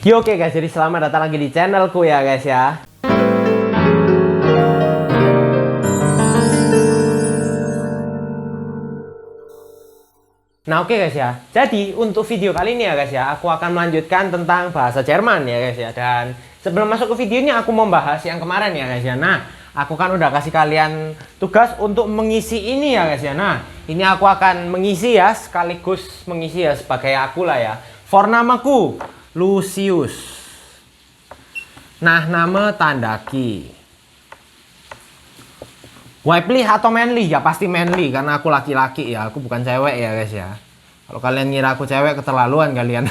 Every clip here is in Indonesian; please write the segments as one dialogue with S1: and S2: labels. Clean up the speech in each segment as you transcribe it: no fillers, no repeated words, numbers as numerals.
S1: Oke guys, jadi selamat datang lagi di channelku ya guys ya. Nah oke guys ya, jadi untuk video kali ini ya guys ya, aku akan melanjutkan tentang bahasa Jerman ya guys ya. Dan sebelum masuk ke video ini aku mau bahas yang kemarin ya guys ya. Nah, aku kan udah kasih kalian tugas untuk mengisi ini ya guys ya. Nah, ini aku akan mengisi ya, sekaligus mengisi ya sebagai aku lah ya. Vornamaku Lucius. Nah, nama tandaki. Weiblich atau manly? Ya pasti manly karena aku laki-laki ya, aku bukan cewek ya guys ya. Kalau kalian ngira aku cewek keterlaluan kalian.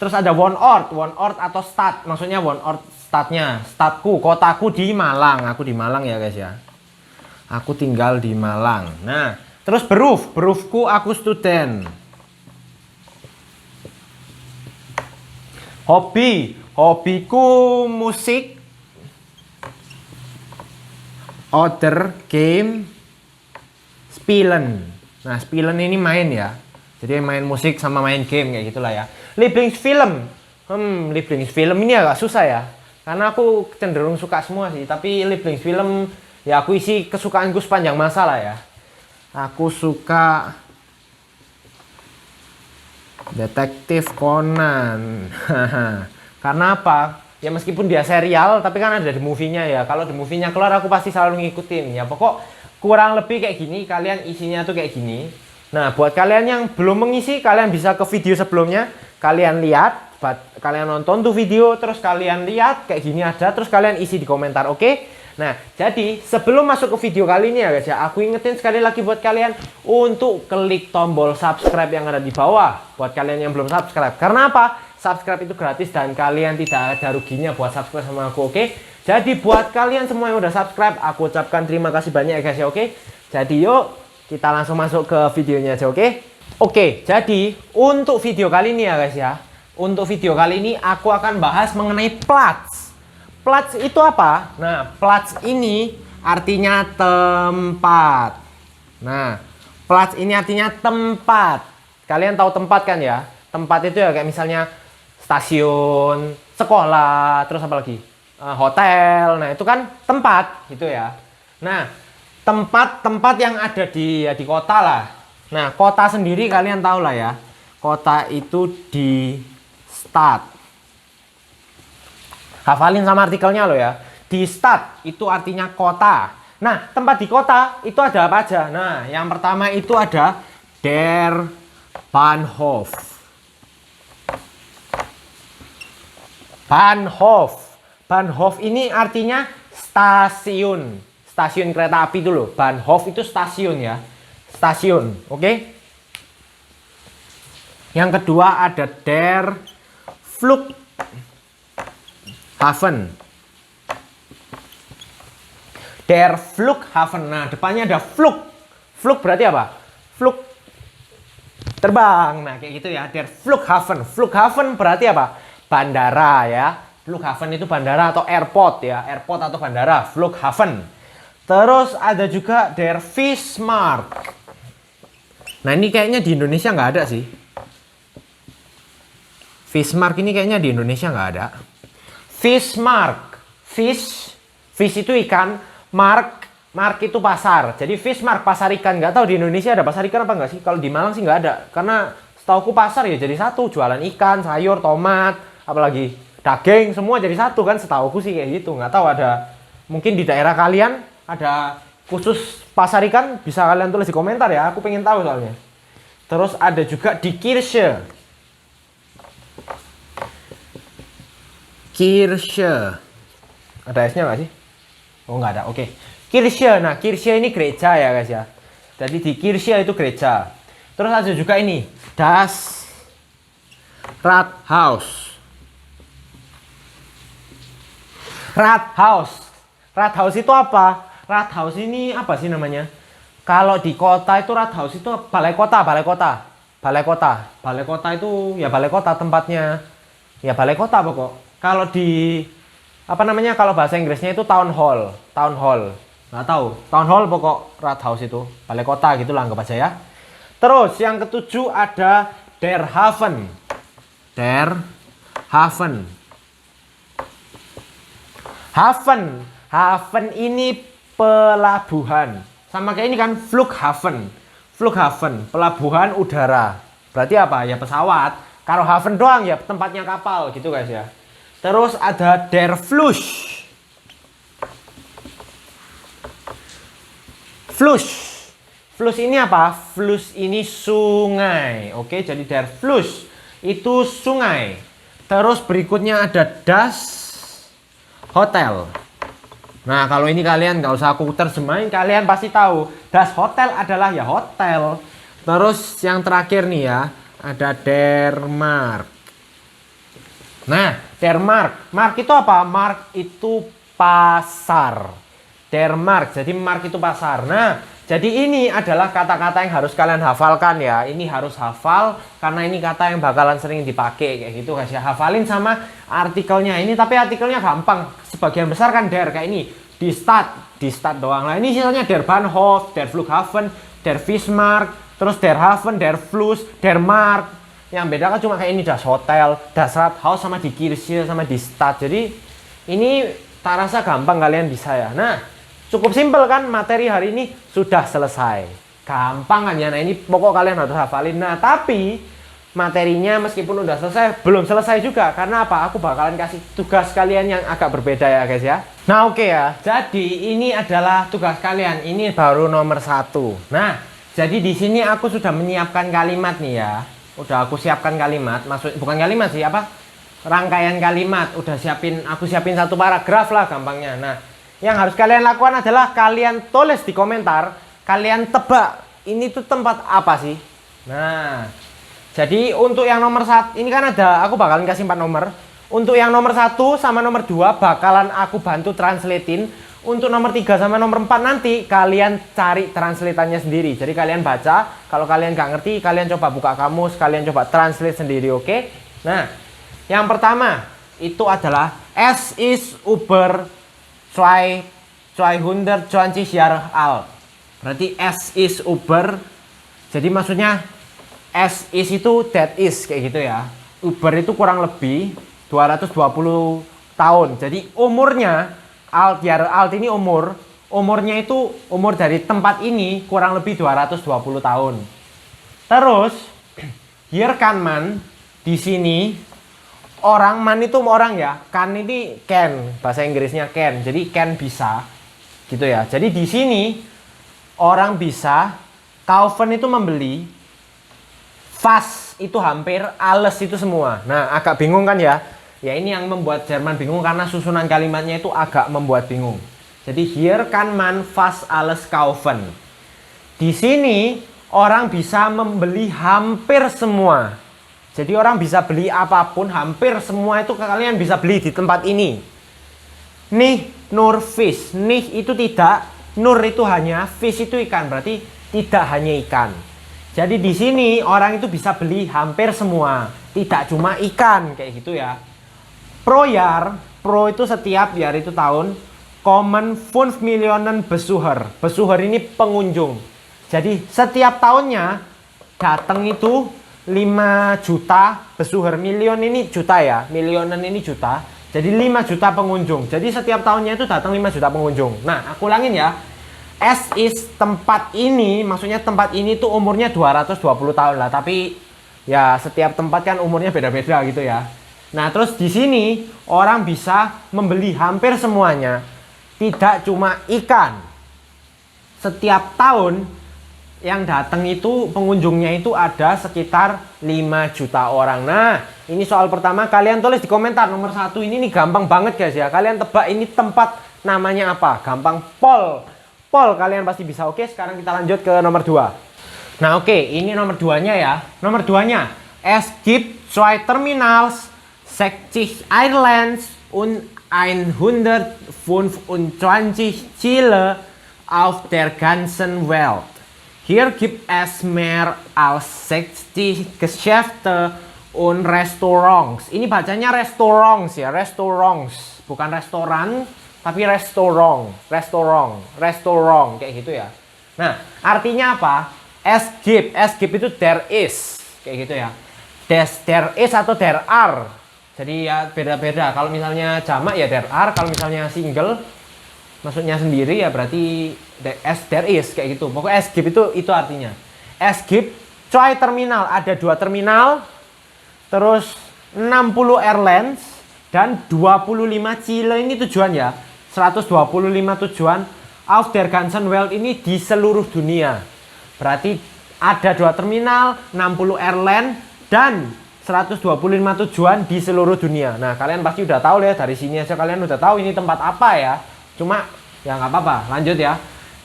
S1: Terus ada Wohnort atau Stad. Maksudnya Wohnort stadnya, stadku, kotaku di Malang. Aku di Malang ya guys ya. Aku tinggal di Malang. Nah, terus berufku aku student. Hobiku musik. Other game spielen. Nah, spielen ini main ya. Jadi main musik sama main game kayak gitulah ya. Lieblingsfilm. Lieblingsfilm ini agak susah ya. Karena aku cenderung suka semua sih, tapi Lieblingsfilm ya aku isi kesukaanku sepanjang masa lah ya. Aku suka Detektif Conan. Karena apa? Ya meskipun dia serial, tapi kan ada di movie-nya ya. Kalau di movie-nya keluar aku pasti selalu ngikutin. Ya pokok kurang lebih kayak gini, kalian isinya tuh kayak gini. Nah, buat kalian yang belum mengisi, kalian bisa ke video sebelumnya. Kalian lihat, kalian nonton tuh video, terus kalian lihat kayak gini ada, terus kalian isi di komentar, oke? Nah, jadi sebelum masuk ke video kali ini ya guys ya, aku ingetin sekali lagi buat kalian untuk klik tombol subscribe yang ada di bawah. Buat kalian yang belum subscribe. Karena apa? Subscribe itu gratis dan kalian tidak ada ruginya buat subscribe sama aku, oke? Jadi buat kalian semua yang udah subscribe, aku ucapkan terima kasih banyak ya guys ya, oke? Jadi yuk, kita langsung masuk ke videonya aja, oke? Oke, jadi untuk video kali ini ya guys ya, untuk video kali ini aku akan bahas mengenai Platz. Platz itu apa? Nah, Platz ini artinya tempat. Nah, Platz ini artinya tempat. Kalian tahu tempat kan ya? Tempat itu ya kayak misalnya stasiun, sekolah, terus apa lagi? Hotel. Nah, itu kan tempat gitu ya. Nah, tempat yang ada di kota lah. Nah, kota sendiri kalian tahu lah ya. Kota itu di Stad. Hafalin sama artikelnya lo ya. Di Stad itu artinya kota. Nah, tempat di kota itu ada apa aja? Nah, yang pertama itu ada Der Bahnhof. Bahnhof ini artinya stasiun. Stasiun kereta api itu loh. Bahnhof itu stasiun ya. Stasiun, oke? Yang kedua ada Der Flughafen. Der Flughafen. Nah, depannya ada Flug. Flug berarti apa? Flug terbang. Nah, kayak gitu ya. Der Flughafen. Flughafen berarti apa? Bandara ya. Flughafen itu bandara atau airport ya. Airport atau bandara. Flughafen. Terus ada juga Der Bismarck. Nah, ini kayaknya di Indonesia nggak ada sih. Bismarck ini kayaknya di Indonesia nggak ada. Bismarck. Fish itu ikan. Mark itu pasar. Jadi Bismarck pasar ikan. Nggak tahu di Indonesia ada pasar ikan apa nggak sih? Kalau di Malang sih nggak ada. Karena setauku pasar ya jadi satu. Jualan ikan, sayur, tomat, apalagi daging, semua jadi satu kan. Setauku sih kayak gitu. Nggak tahu ada. Mungkin di daerah kalian ada khusus pasar ikan, bisa kalian tulis di komentar ya. Aku pengen tahu soalnya. Terus ada juga di Kirche. Ada S-nya nggak sih? Oh nggak ada, oke. Kirche, nah Kirche ini gereja ya guys ya. Jadi di Kirche itu gereja. Terus ada juga ini, Das Rathaus. Rathaus itu apa? Rathaus ini apa sih namanya? Kalau di kota itu Rathaus itu balai kota. Balai kota itu ya balai kota tempatnya. Ya balai kota pokok. Kalau di apa namanya? Kalau bahasa Inggrisnya itu town hall. Nggak tahu. Town hall pokok Rathaus itu balai kota gitulah anggap aja ya. Terus yang ketujuh ada Der Hafen. Hafen. Hafen. Hafen ini pelabuhan. Sama kayak ini kan Flughafen. Flughafen, pelabuhan udara. Berarti apa? Ya pesawat. Kalau hafen doang ya tempatnya kapal gitu guys ya. Terus ada der Fluss. Fluss. Fluss ini apa? Fluss ini sungai. Oke, jadi der Fluss itu sungai. Terus berikutnya ada das hotel. Nah, kalau ini kalian nggak usah aku terjemahin, kalian pasti tahu. Das hotel adalah ya hotel. Terus yang terakhir nih ya, ada der Markt. Nah, der Markt. Markt itu apa? Markt itu pasar. Der Markt, jadi Markt itu pasar. Nah, jadi ini adalah kata-kata yang harus kalian hafalkan ya. Ini harus hafal karena ini kata yang bakalan sering dipakai kayak gitu guys ya. Hafalin sama artikelnya ini, tapi artikelnya gampang. Sebagian besar kan der kayak ini di stad doang. Nah, ini sisanya der Bahnhof, der Flughafen, der Bismarck, terus der Hafen, der Fluss, der Markt. Yang beda kan cuma kayak ini das Hotel, das Rathaus sama di Kirche sama di Stad. Jadi ini tak rasa gampang kalian bisa ya. Nah, cukup simpel kan materi hari ini sudah selesai. Gampang kan ya. Nah, ini pokok kalian harus hafalin. Nah, tapi materinya meskipun udah selesai, belum selesai juga. Karena apa? Aku bakalan kasih tugas kalian yang agak berbeda ya guys ya. Nah, oke ya. Jadi ini adalah tugas kalian. Ini baru nomor 1. Nah, jadi di sini aku sudah menyiapkan kalimat nih ya. Udah aku siapkan kalimat. Bukan kalimat sih, apa? Rangkaian kalimat. Udah aku siapin satu paragraf lah gampangnya. Nah, yang harus kalian lakukan adalah kalian tulis di komentar. Kalian tebak ini tuh tempat apa sih? Nah, jadi untuk yang nomor 1, ini kan ada, aku bakalan kasih 4 nomor. Untuk yang nomor 1 sama nomor 2 bakalan aku bantu translatein. Untuk nomor 3 sama nomor 4 nanti kalian cari translatannya sendiri. Jadi kalian baca, kalau kalian nggak ngerti, kalian coba buka kamus, kalian coba translate sendiri, oke? Nah, yang pertama itu adalah Es ist über 220 Jahre alt. Berarti es ist über, jadi maksudnya as is itu that is kayak gitu ya. Uber itu kurang lebih 220 tahun. Jadi umurnya alt ini umurnya itu umur dari tempat ini kurang lebih 220 tahun. Terus hier kann man, di sini orang, man itu orang ya. Kan ini can, bahasa Inggrisnya can. Jadi can bisa gitu ya. Jadi di sini orang bisa, kaufen itu membeli, fast itu hampir, alles itu semua. Nah, agak bingung kan ya? Ya ini yang membuat Jerman bingung karena susunan kalimatnya itu agak membuat bingung. Jadi hier kann man fast alles kaufen. Di sini orang bisa membeli hampir semua. Jadi orang bisa beli apapun, hampir semua itu kalian bisa beli di tempat ini. Nicht nur Fisch. Nicht itu tidak, nur itu hanya, fish itu ikan, berarti tidak hanya ikan. Jadi di sini orang itu bisa beli hampir semua, tidak cuma ikan kayak gitu ya. Pro Jahr, pro itu setiap Jahr itu tahun, kommen 5 Millionen Besucher. Besucher ini pengunjung. Jadi setiap tahunnya datang itu 5 juta Besucher. Million ini juta ya, Millionen ini juta. Jadi 5 juta pengunjung. Jadi setiap tahunnya itu datang 5 juta pengunjung. Nah, aku ulangin ya. Es is tempat ini, maksudnya tempat ini tuh umurnya 220 tahun lah. Tapi ya setiap tempat kan umurnya beda-beda gitu ya. Nah, terus di sini orang bisa membeli hampir semuanya. Tidak cuma ikan. Setiap tahun yang datang itu pengunjungnya itu ada sekitar 5 juta orang. Nah, ini soal pertama, kalian tulis di komentar nomor 1 ini nih gampang banget guys ya. Kalian tebak ini tempat namanya apa? Gampang, Pol. Pol, kalian pasti bisa. Oke, sekarang kita lanjut ke nomor 2. Nah, oke, ini nomor 2-nya ya. Nomor 2-nya, es gibt 2 Terminals, 60 Airlines und 125 Ziele auf der ganzen Welt. Hier gibt es mehr als 60 Geschäfte und Restaurants. Ini bacanya restaurants ya, restaurants, bukan restoran. Tapi restoran kayak gitu ya. Nah, artinya apa? Es gibt itu there is kayak gitu ya. Der is atau there are. Jadi ya beda-beda. Kalau misalnya jamak ya there are, kalau misalnya single maksudnya sendiri ya berarti there is kayak gitu. Pokoknya SGIP itu artinya. SGIP Choi terminal, ada 2 terminal, terus 60 airlines dan 25 Chile ini tujuan ya. 125 tujuan auf der ganzen Welt ini di seluruh dunia. Berarti ada 2 terminal, 60 airline dan 125 tujuan di seluruh dunia. Nah, kalian pasti udah tahu ya, dari sini aja kalian udah tahu ini tempat apa ya. Cuma ya nggak apa-apa, lanjut ya.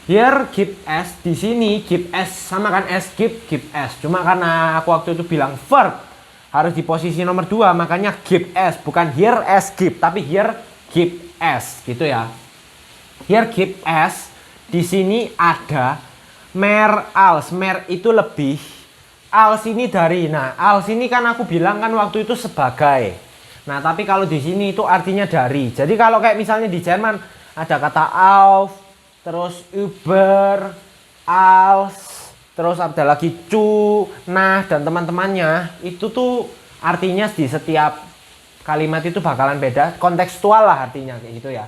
S1: Here give S, di sini give S sama kan S give S. Cuma karena aku waktu itu bilang verb harus di posisi nomor 2, makanya give S, bukan here S give, tapi here give S gitu ya. Here give S, di sini ada mer als, mer itu lebih, als ini dari. Nah, als ini kan aku bilang kan waktu itu sebagai. Nah, tapi kalau di sini itu artinya dari. Jadi kalau kayak misalnya di Jerman ada kata auf, terus über, als, terus ada lagi cu, nah dan teman-temannya itu tuh artinya di setiap kalimat itu bakalan beda, kontekstual lah artinya kayak gitu ya.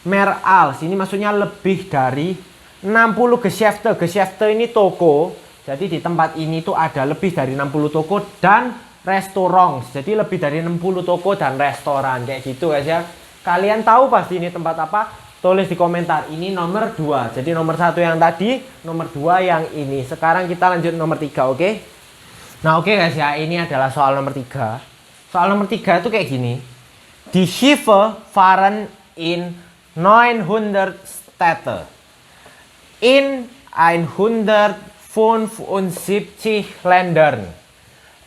S1: Mehr als ini maksudnya lebih dari 60 Geschäfte. Geschäfte ini toko. Jadi di tempat ini tuh ada lebih dari 60 toko dan restoran. Jadi lebih dari 60 toko dan restoran kayak gitu guys ya. Kalian tahu pasti ini tempat apa? Tulis di komentar. Ini nomor 2. Jadi nomor 1 yang tadi, nomor 2 yang ini. Sekarang kita lanjut nomor 3, oke? Nah, oke guys ya, ini adalah soal nomor 3. Soal nomor 3 itu kayak gini. Die Schiffe fahren in 900 Städte. In 175 Ländern.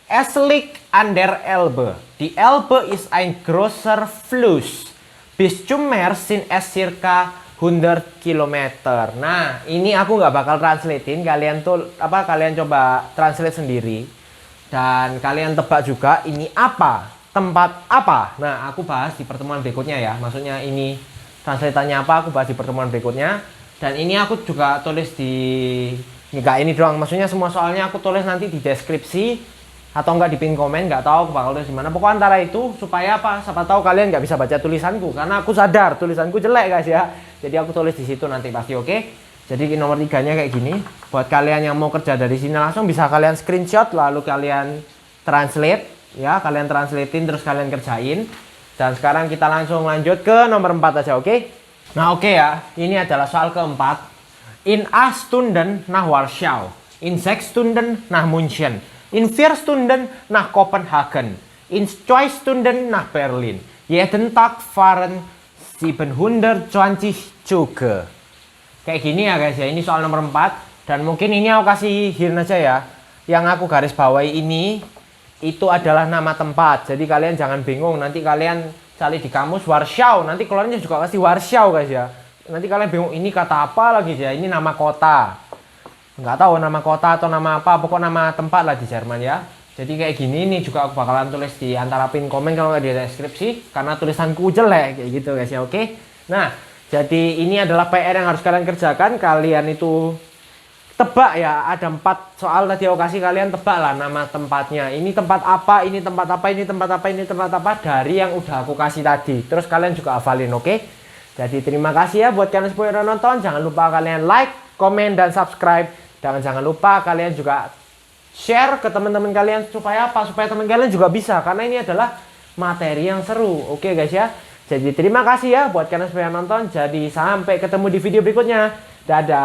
S1: Es liegt an der Elbe. Die Elbe ist ein großer Fluss. Bis zum Meer sind es circa 100 km. Nah, ini aku nggak bakal translatein. Kalian tuh kalian coba translate sendiri. Dan kalian tebak juga ini apa? Tempat apa? Nah, aku bahas di pertemuan berikutnya ya. Maksudnya ini translatannya apa? Aku bahas di pertemuan berikutnya. Dan ini aku juga tulis di nggak ini doang. Maksudnya semua soalnya aku tulis nanti di deskripsi atau enggak di pin komen, nggak tahu aku bakal tulis gimana. Pokoknya antara itu supaya apa? Siapa tahu kalian nggak bisa baca tulisanku karena aku sadar tulisanku jelek guys ya. Jadi aku tulis di situ nanti pasti oke. Jadi nomor 3-nya kayak gini. Buat kalian yang mau kerja dari sini langsung bisa kalian screenshot lalu kalian translate ya, kalian translatein terus kalian kerjain. Dan sekarang kita langsung lanjut ke nomor 4 aja, oke? Nah, oke ya. Ini adalah soal keempat. In 8 Stunden nach Warschau. In 6 Stunden nach München. In 4 Stunden nach Kopenhagen. In 2 Stunden nach Berlin. Jeden Tag fahren 720 Züge. Kayak gini ya guys ya. Ini soal nomor 4. Dan mungkin ini aku kasih hint aja ya. Yang aku garis bawahi ini itu adalah nama tempat. Jadi kalian jangan bingung. Nanti kalian cari di kamus Warschau. Nanti keluarnya juga pasti Warschau guys ya. Nanti kalian bingung ini kata apa lagi ya. Ini nama kota. Nggak tahu nama kota atau nama apa, pokok nama tempat lah di Jerman ya. Jadi kayak gini nih juga aku bakalan tulis di antara pin komen kalau nggak di deskripsi karena tulisanku jelek kayak gitu guys ya, oke. Nah, jadi ini adalah PR yang harus kalian kerjakan. Kalian itu tebak ya, ada 4 soal tadi aku kasih kalian tebak lah nama tempatnya. Ini tempat apa, ini tempat apa, ini tempat apa, ini tempat apa dari yang udah aku kasih tadi. Terus kalian juga hafalin, oke. Jadi terima kasih ya buat kalian semua yang udah nonton. Jangan lupa kalian like, komen, dan subscribe. Dan jangan lupa kalian juga share ke teman-teman kalian supaya apa? Supaya teman kalian juga bisa karena ini adalah materi yang seru. Oke guys ya. Jadi terima kasih ya buat kalian semua yang nonton. Jadi sampai ketemu di video berikutnya. Dadah.